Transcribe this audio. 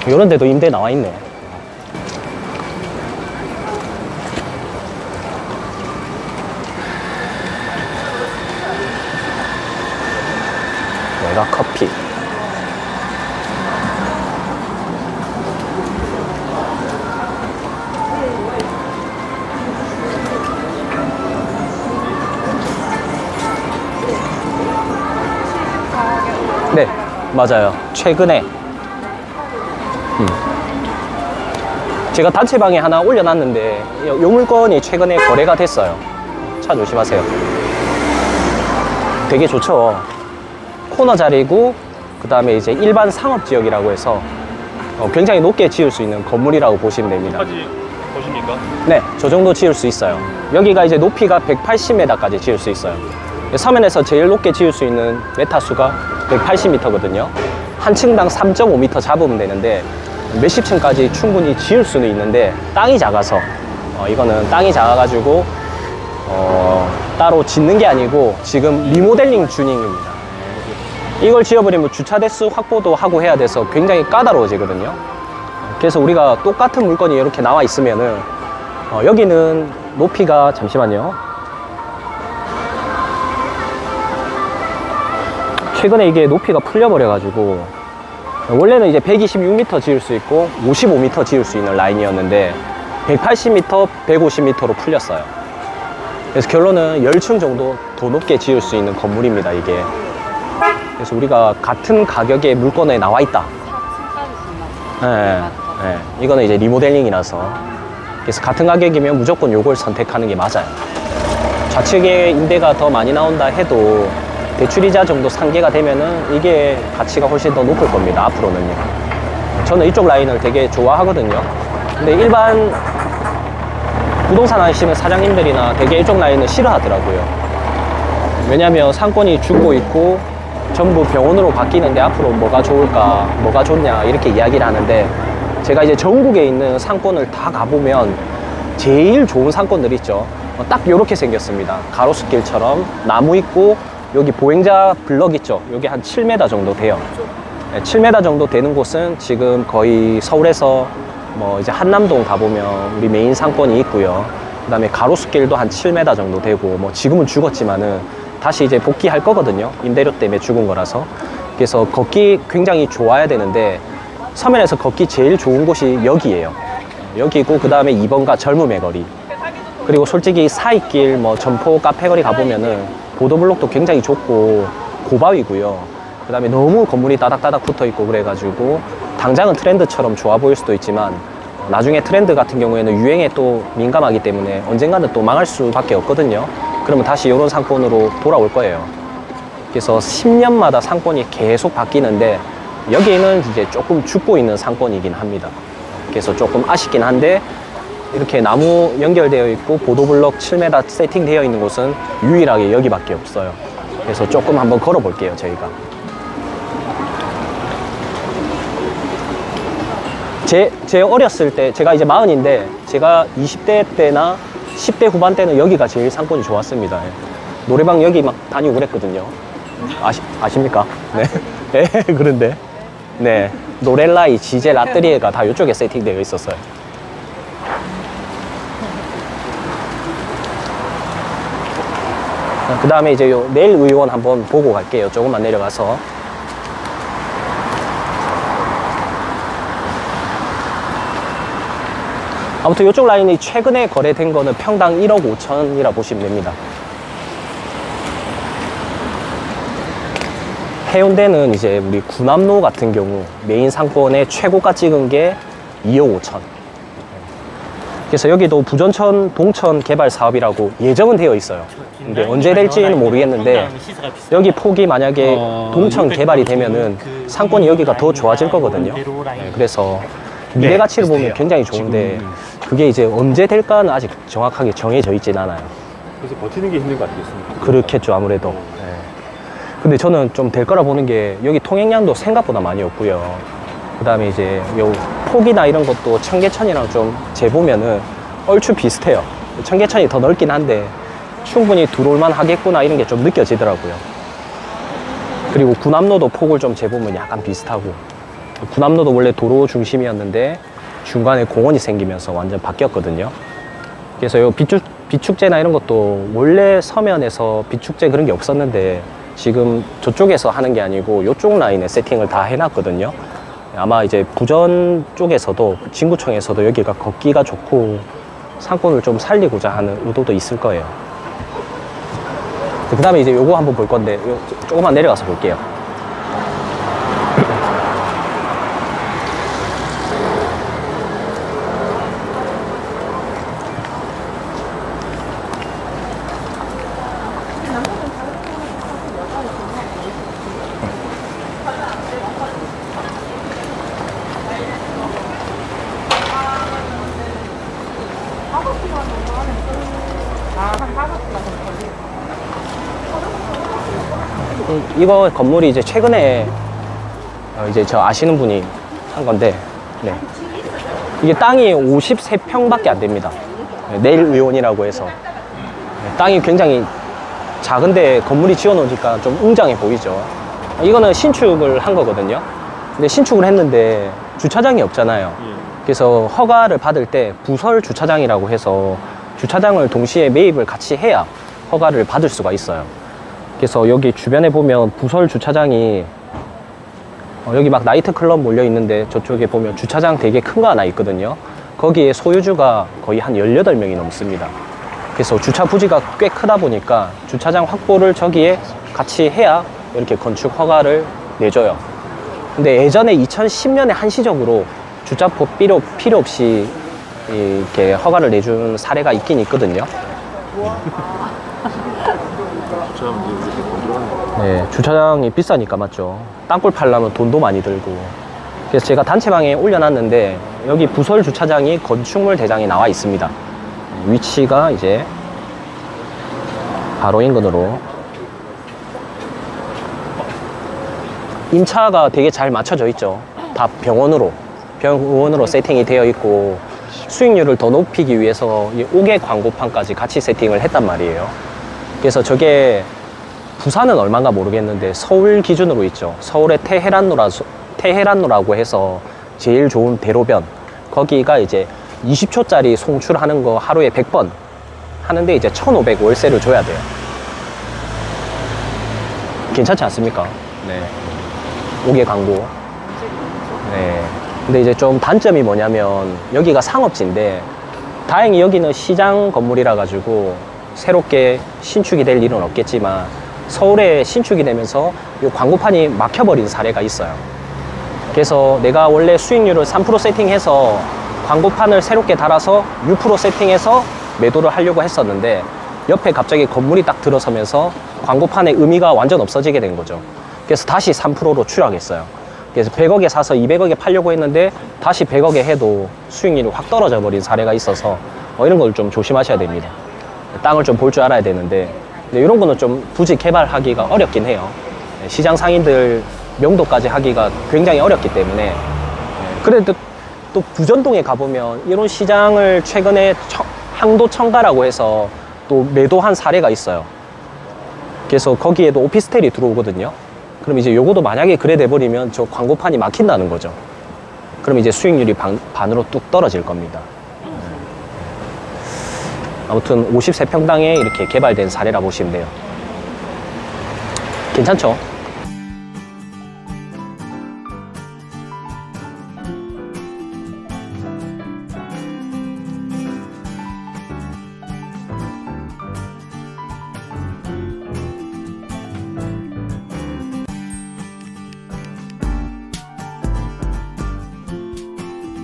이런 데도 임대 나와 있네. 메가 커피. 네, 맞아요. 최근에 제가 단체방에 하나 올려놨는데 요 물건이 최근에 거래가 됐어요. 차 조심하세요. 되게 좋죠. 코너 자리고 그 다음에 이제 일반 상업지역이라고 해서 굉장히 높게 지을 수 있는 건물이라고 보시면 됩니다. 까지 보십니까? 네, 저 정도 지을 수 있어요. 여기가 이제 높이가 180m까지 지을 수 있어요. 서면에서 제일 높게 지을 수 있는 메타 수가 180m거든요. 한 층당 3.5m 잡으면 되는데 몇십 층까지 충분히 지을 수는 있는데 땅이 작아서 이거는 땅이 작아가지고 따로 짓는 게 아니고 지금 리모델링 중입니다. 이걸 지어버리면 주차 대수 확보도 하고 해야 돼서 굉장히 까다로워지거든요. 그래서 우리가 똑같은 물건이 이렇게 나와 있으면은 여기는 높이가 잠시만요. 최근에 이게 높이가 풀려버려 가지고 원래는 이제 126m 지을 수 있고 55m 지을 수 있는 라인이었는데 180m, 150m로 풀렸어요. 그래서 결론은 10층 정도 더 높게 지을 수 있는 건물입니다, 이게. 그래서 우리가 같은 가격의 물건에 나와 있다. 네, 네. 이거는 이제 리모델링이라서. 그래서 같은 가격이면 무조건 요걸 선택하는 게 맞아요. 좌측에 임대가 더 많이 나온다 해도 대출이자 정도 상계가 되면은 이게 가치가 훨씬 더 높을 겁니다, 앞으로는요. 저는 이쪽 라인을 되게 좋아하거든요. 근데 일반 부동산 하시는 사장님들이나 되게 이쪽 라인을 싫어하더라고요. 왜냐면 상권이 죽고 있고 전부 병원으로 바뀌는데 앞으로 뭐가 좋을까, 뭐가 좋냐 이렇게 이야기를 하는데 제가 이제 전국에 있는 상권을 다 가보면 제일 좋은 상권들 있죠. 딱 이렇게 생겼습니다. 가로수길처럼 나무 있고 여기 보행자 블럭 있죠. 여기 한 7m 정도 돼요. 7m 정도 되는 곳은 지금 거의 서울에서 뭐 이제 한남동 가보면 우리 메인 상권이 있고요. 그 다음에 가로수길도 한 7m 정도 되고, 뭐 지금은 죽었지만은 다시 이제 복귀할 거거든요. 임대료 때문에 죽은 거라서. 그래서 걷기 굉장히 좋아야 되는데 서면에서 걷기 제일 좋은 곳이 여기예요. 여기고 그 다음에 2번가 젊음의 거리. 그리고 솔직히 사이길, 뭐 점포, 카페거리 가보면은 보도블록도 굉장히 좁고 고바위고요. 그 다음에 너무 건물이 따닥따닥 붙어 있고 그래가지고 당장은 트렌드처럼 좋아 보일 수도 있지만 나중에 트렌드 같은 경우에는 유행에 또 민감하기 때문에 언젠가는 또 망할 수밖에 없거든요. 그러면 다시 이런 상권으로 돌아올 거예요. 그래서 10년마다 상권이 계속 바뀌는데 여기는 이제 조금 죽고 있는 상권이긴 합니다. 그래서 조금 아쉽긴 한데 이렇게 나무 연결되어 있고 보도블럭 7m 세팅되어 있는 곳은 유일하게 여기밖에 없어요. 그래서 조금 한번 걸어 볼게요, 저희가. 제 어렸을 때, 제가 이제 40인데 제가 20대 때나 10대 후반 때는 여기가 제일 상권이 좋았습니다. 노래방 여기 막 다니고 그랬거든요. 아십니까? 네. 네, 그런데 네, 노렐라이, 지제, 라떼리에가 다 이쪽에 세팅되어 있었어요. 그 다음에 이제 요 내일 의원 한번 보고 갈게요. 조금만 내려가서. 아무튼 이쪽 라인이 최근에 거래된 거는 평당 1억 5천이라 보시면 됩니다. 해운대는 이제 우리 구남로 같은 경우 메인 상권의 최고가 찍은 게 2억 5천. 그래서 여기도 부전천 동천 개발 사업이라고 예정은 되어 있어요. 근데 언제 될지는 모르겠는데 여기 폭이 만약에 동천 개발이 되면은 상권이 여기가 더 좋아질 거거든요. 네, 그래서 미래 가치를 보면 굉장히 좋은데 그게 이제 언제 될까는 아직 정확하게 정해져 있진 않아요. 그래서 버티는 게 힘든 것 같겠습니다. 그렇겠죠, 아무래도. 네. 근데 저는 좀 될 거라 보는 게 여기 통행량도 생각보다 많이 없고요. 그 다음에 이제 요 폭이나 이런 것도 청계천이랑 좀 재보면은 얼추 비슷해요. 청계천이 더 넓긴 한데 충분히 들어올만 하겠구나 이런 게 좀 느껴지더라고요. 그리고 구남로도 폭을 좀 재보면 약간 비슷하고. 군함로도 원래 도로 중심이었는데 중간에 공원이 생기면서 완전 바뀌었거든요. 그래서 요 비축제나 이런 것도 원래 서면에서 비축제 그런 게 없었는데 지금 저쪽에서 하는 게 아니고 이쪽 라인에 세팅을 다 해놨거든요. 아마 이제 부전 쪽에서도 진구청에서도 여기가 걷기가 좋고 상권을 좀 살리고자 하는 의도도 있을 거예요. 그 다음에 이제 요거 한번 볼 건데 조금만 내려가서 볼게요. 이거 건물이 이제 최근에 이제 저 아시는 분이 한 건데, 네. 이게 땅이 53평밖에 안 됩니다. 네, 내일의원이라고 해서. 네, 땅이 굉장히 작은데 건물이 지어 놓으니까 좀 웅장해 보이죠. 이거는 신축을 한 거거든요. 근데 신축을 했는데 주차장이 없잖아요. 그래서 허가를 받을 때 부설 주차장이라고 해서 주차장을 동시에 매입을 같이 해야 허가를 받을 수가 있어요. 그래서 여기 주변에 보면 부설 주차장이 여기 막 나이트 클럽 몰려 있는데 저쪽에 보면 주차장 되게 큰 거 하나 있거든요. 거기에 소유주가 거의 한 18명이 넘습니다. 그래서 주차 부지가 꽤 크다 보니까 주차장 확보를 저기에 같이 해야 이렇게 건축 허가를 내줘요. 근데 예전에 2010년에 한시적으로 주차법 필요 없이 이렇게 허가를 내준 사례가 있긴 있거든요. 네, 주차장이 비싸니까 맞죠. 땅굴 팔려면 돈도 많이 들고. 그래서 제가 단체방에 올려놨는데 여기 부설 주차장이 건축물 대장에 나와 있습니다. 위치가 이제 바로 인근으로 임차가 되게 잘 맞춰져 있죠. 다 병원으로 세팅이 되어 있고 수익률을 더 높이기 위해서 이 5개 광고판까지 같이 세팅을 했단 말이에요. 그래서 저게 부산은 얼마인가 모르겠는데 서울 기준으로 있죠. 서울의 테헤란로라고 해서 제일 좋은 대로변, 거기가 이제 20초짜리 송출하는 거 하루에 100번 하는데 이제 1,500 월세를 줘야 돼요. 괜찮지 않습니까? 네. 5개 광고. 네. 근데 이제 좀 단점이 뭐냐면 여기가 상업지인데 다행히 여기는 시장 건물이라 가지고 새롭게 신축이 될 일은 없겠지만 서울에 신축이 되면서 이 광고판이 막혀버린 사례가 있어요. 그래서 내가 원래 수익률을 3% 세팅해서 광고판을 새롭게 달아서 6% 세팅해서 매도를 하려고 했었는데 옆에 갑자기 건물이 딱 들어서면서 광고판의 의미가 완전 없어지게 된 거죠. 그래서 다시 3%로 추락했어요. 그래서 100억에 사서 200억에 팔려고 했는데 다시 100억에 해도 수익률이 확 떨어져 버린 사례가 있어서 이런 걸 좀 조심하셔야 됩니다. 땅을 좀 볼 줄 알아야 되는데 이런 거는 좀 부지 개발하기가 어렵긴 해요. 시장 상인들 명도까지 하기가 굉장히 어렵기 때문에. 그래도 또 부전동에 가보면 이런 시장을 최근에 향도 청가라고 해서 또 매도한 사례가 있어요. 그래서 거기에도 오피스텔이 들어오거든요. 그럼 이제 요거도 만약에 그래 돼버리면 저 광고판이 막힌다는 거죠. 그럼 이제 수익률이 반으로 뚝 떨어질 겁니다. 아무튼 53평당에 이렇게 개발된 사례라 보시면 돼요. 괜찮죠?